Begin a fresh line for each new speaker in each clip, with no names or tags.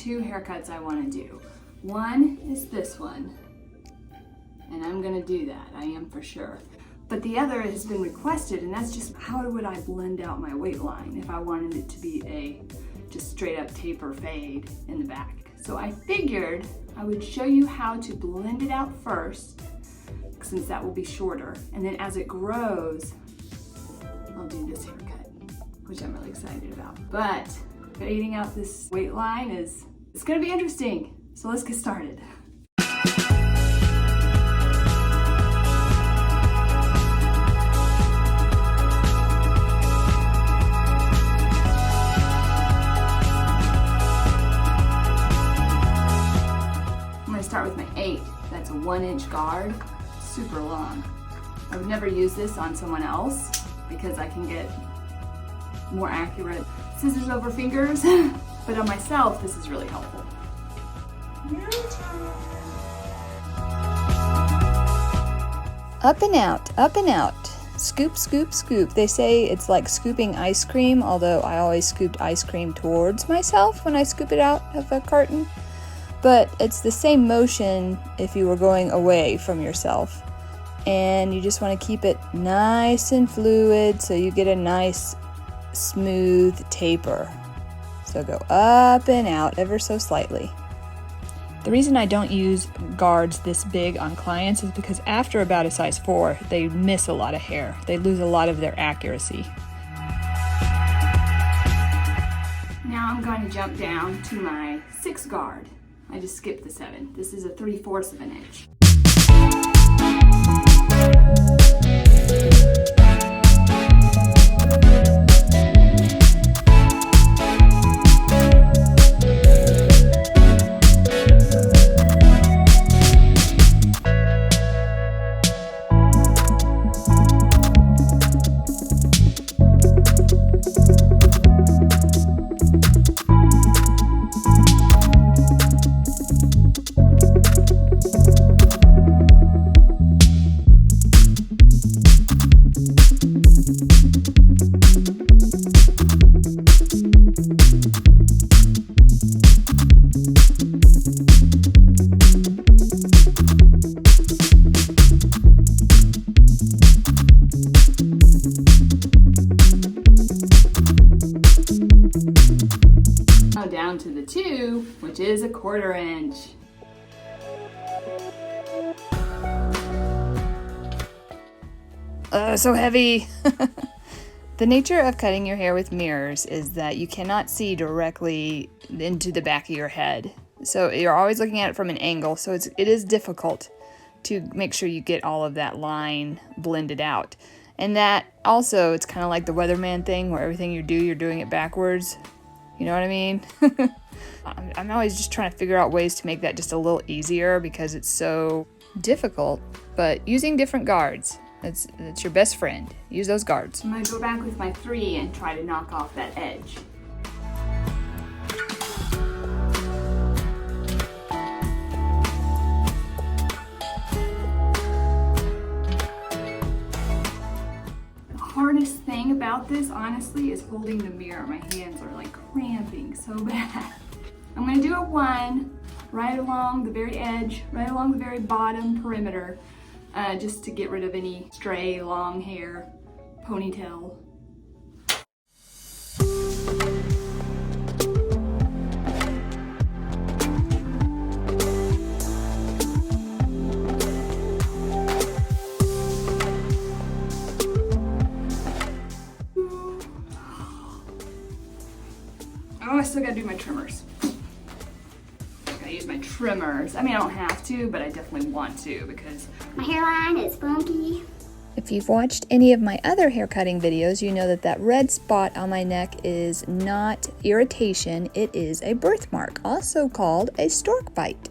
two haircuts I want to do. One is this one, and I'm gonna do that, I am for sure. But the other has been requested, and that's just how would I blend out my weight line if I wanted it to be a just straight up taper fade in the back. So I figured I would show you how to blend it out first, since that will be shorter. And then as it grows, I'll do this haircut, which I'm really excited about. But fading out this weight line it's gonna be interesting. So let's get started. Start with my 8. That's a 1-inch guard, super long. I would never use this on someone else because I can get more accurate scissors over fingers, but on myself, this is really helpful.
Up and out, up and out. Scoop, scoop, scoop. They say it's like scooping ice cream, although I always scooped ice cream towards myself when I scoop it out of a carton. But it's the same motion if you were going away from yourself. And you just want to keep it nice and fluid so you get a nice smooth taper. So go up and out ever so slightly. The reason I don't use guards this big on clients is because after about a size 4, they miss a lot of hair. They lose a lot of their accuracy.
Now I'm going to jump down to my 6 guard. I just skipped the 7. This is a 3/4 of an inch. Now down to the 2, which is a 1/4 inch.
So heavy. The nature of cutting your hair with mirrors is that you cannot see directly into the back of your head. So you're always looking at it from an angle, so it is difficult to make sure you get all of that line blended out. And that also, it's kind of like the weatherman thing where everything you do, you're doing it backwards. You know what I mean? I'm always just trying to figure out ways to make that just a little easier because it's so difficult. But using different guards, that's your best friend. Use those guards.
I'm going to go back with my 3 and try to knock off that edge. The hardest thing about this, honestly, is holding the mirror. My hands are like cramping so bad. I'm going to do a 1 right along the very edge, right along the very bottom perimeter, just to get rid of any stray long hair, ponytail. Oh, I still gotta do my trimmers. I gotta use my trimmers. I mean, I don't have to, but I definitely want to because
my hairline is funky.
If you've watched any of my other hair cutting videos, you know that that red spot on my neck is not irritation, it is a birthmark, also called a stork bite.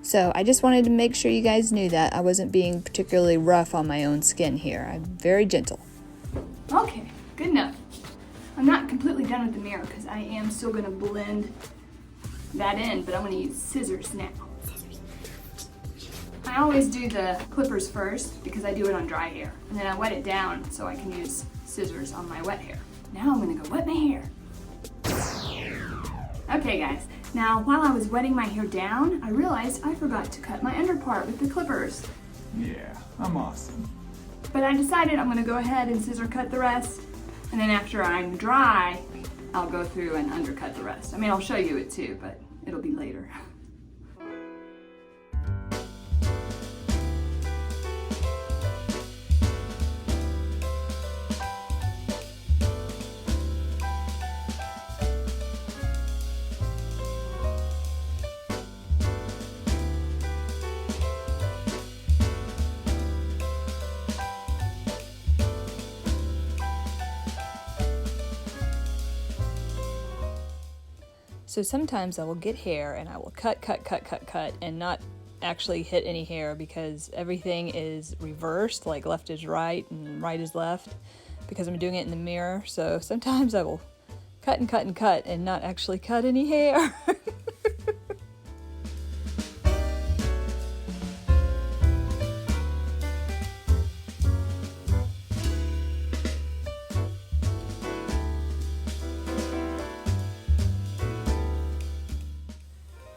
So I just wanted to make sure you guys knew that I wasn't being particularly rough on my own skin here. I'm very gentle.
Okay, good enough. I'm not completely done with the mirror because I am still gonna blend that in, but I'm gonna use scissors now. I always do the clippers first because I do it on dry hair, and then I wet it down so I can use scissors on my wet hair. Now I'm gonna go wet my hair. Okay guys, Now, while I was wetting my hair down, I realized I forgot to cut my under part with the clippers.
Yeah, I'm awesome.
But I decided I'm gonna go ahead and scissor cut the rest, and then after I'm dry, I'll go through and undercut the rest. I mean, I'll show you it too, but it'll be later.
So sometimes I will get hair and I will cut, and not actually hit any hair because everything is reversed, like left is right and right is left, because I'm doing it in the mirror. So sometimes I will cut and not actually cut any hair.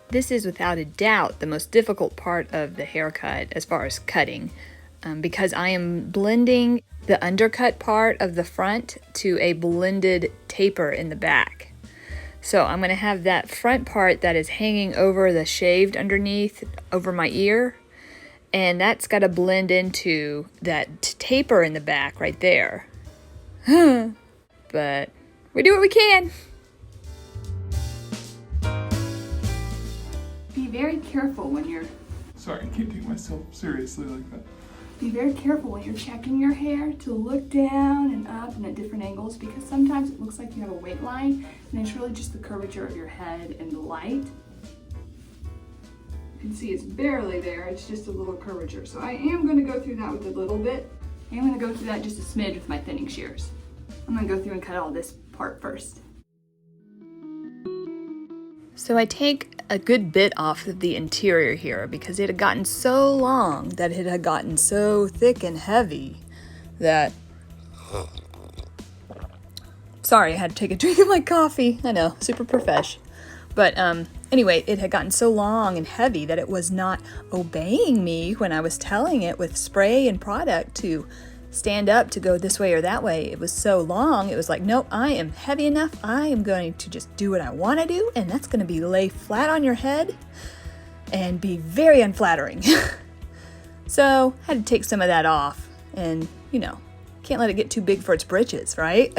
This is without a doubt the most difficult part of the haircut as far as cutting, because I am blending the undercut part of the front to a blended taper in the back. So I'm going to have that front part that is hanging over the shaved underneath over my ear, and that's got to blend into that taper in the back right there. But we do what we can.
Be very careful when you're...
Sorry, I can't take myself seriously like that.
Be very careful when you're checking your hair to look down and up and at different angles, because sometimes it looks like you have a weight line and it's really just the curvature of your head and the light. You can see it's barely there, it's just a little curvature. So I am going to go through that with a little bit. I am going to go through that just a smidge with my thinning shears. I'm going to go through and cut all this part first.
So I take a good bit off of the interior here because it had gotten so long that it had gotten so thick and heavy that... Sorry, I had to take a drink of my coffee. I know, super profesh. But anyway, it had gotten so long and heavy that it was not obeying me when I was telling it with spray and product to stand up to go this way or that way. It was so long, it was like, nope, I am heavy enough. I am going to just do what I want to do, and that's going to be lay flat on your head and be very unflattering. So I had to take some of that off, and you know, can't let it get too big for its britches, right?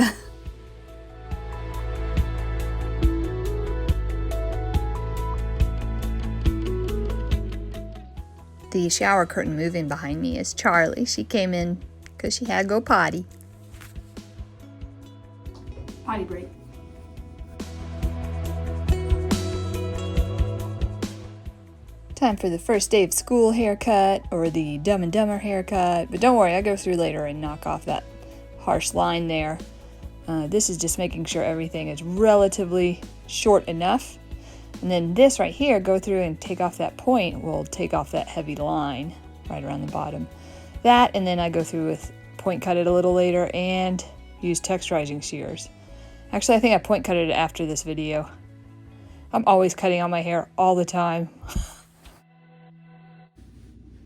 The shower curtain moving behind me is Charlie. She came in because she had to go potty.
Potty break.
Time for the first day of school haircut, or the Dumb and Dumber haircut. But don't worry, I'll go through later and knock off that harsh line there. This is just making sure everything is relatively short enough. And then this right here, go through and take off that point, will take off that heavy line right around the bottom. That, and then I go through with point cut it a little later and use texturizing shears. Actually, I think I point cut it after this video. I'm always cutting on my hair all the time.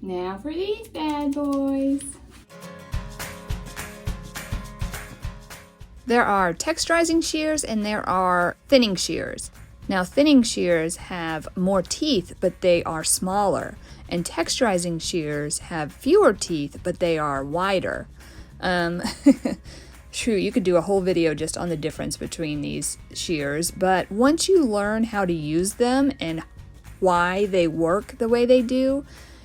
Now for these bad boys.
There are texturizing shears and there are thinning shears. Now, thinning shears have more teeth, but they are smaller. And texturizing shears have fewer teeth, but they are wider. True, you could do a whole video just on the difference between these shears, but once you learn how to use them and why they work the way they do,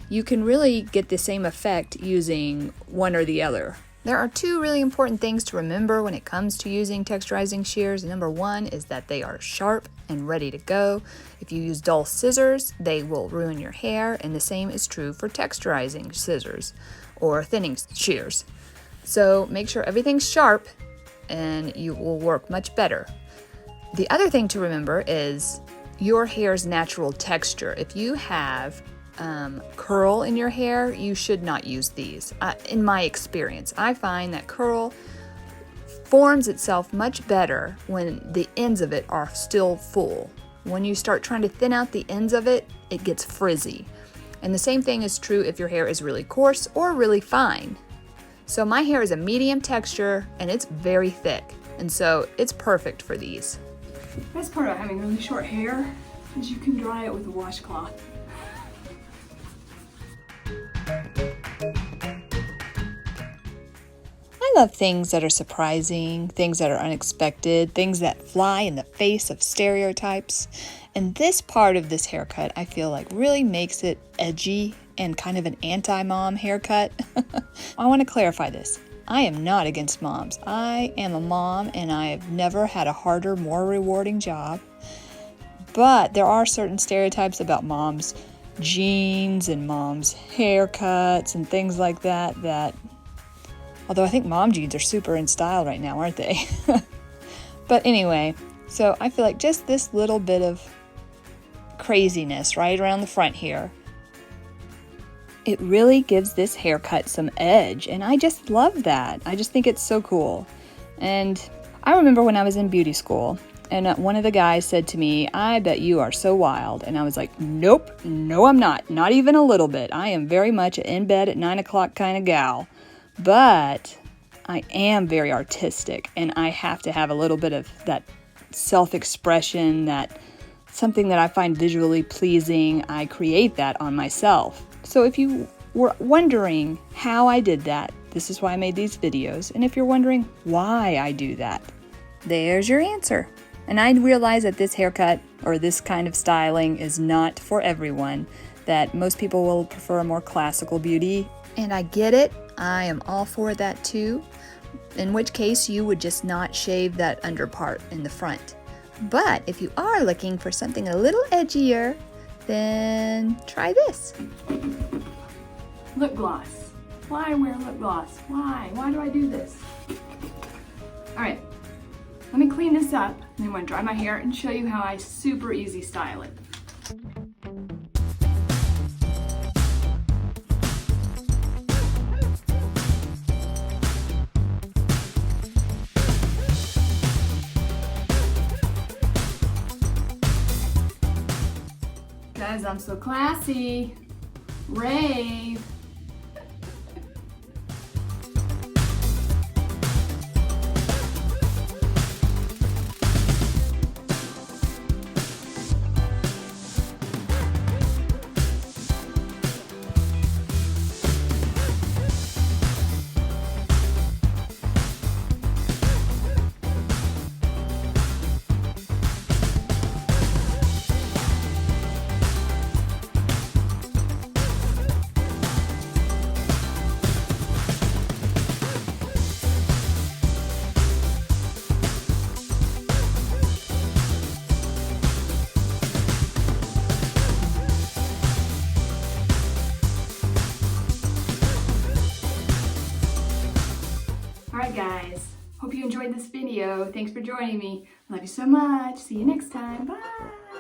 you can really get the same effect using one or the other. There are two really important things to remember when it comes to using texturizing shears. Number one is that they are sharp and ready to go. If you use dull scissors, they will ruin your hair, and the same is true for texturizing scissors or thinning shears. So make sure everything's sharp and you will work much better. The other thing to remember is your hair's natural texture. If you have curl in your hair, you should not use these. In my experience, I find that curl forms itself much better when the ends of it are still full. when you start trying to thin out the ends of it, it gets frizzy. And the same thing is true if your hair is really coarse or really fine. So my hair is a medium texture and it's very thick, and so it's perfect for these.
The best part about having really short hair is you can dry it with a washcloth.
I love things that are surprising, things that are unexpected, things that fly in the face of stereotypes. And this part of this haircut, I feel like really makes it edgy and kind of an anti-mom haircut. I want to clarify this. I am not against moms. I am a mom and I have never had a harder, more rewarding job. But there are certain stereotypes about moms' jeans and moms' haircuts and things like that, although I think mom jeans are super in style right now, aren't they? But anyway, so I feel like just this little bit of craziness right around the front here, it really gives this haircut some edge, and I just love that. I just think it's so cool. And I remember when I was in beauty school, and one of the guys said to me, "I bet you are so wild." And I was like, nope, no I'm not even a little bit. I am very much an in bed at 9 o'clock kind of gal. But I am very artistic, and I have to have a little bit of that self-expression, that something that I find visually pleasing. I create that on myself. So if you were wondering how I did that, this is why I made these videos. And if you're wondering why I do that, there's your answer. And I realize that this haircut or this kind of styling is not for everyone, that most people will prefer a more classical beauty. And I get it. I am all for that too, in which case you would just not shave that under part in the front. But if you are looking for something a little edgier, then try this.
Lip gloss. Why wear lip gloss? Why? Why do I do this? All right, let me clean this up, and then I'm gonna dry my hair and show you how I super easy style it. Guys, I'm so classy. Rave. Alright guys, hope you enjoyed this video. Thanks for joining me. Love you so much. See you next time. Bye!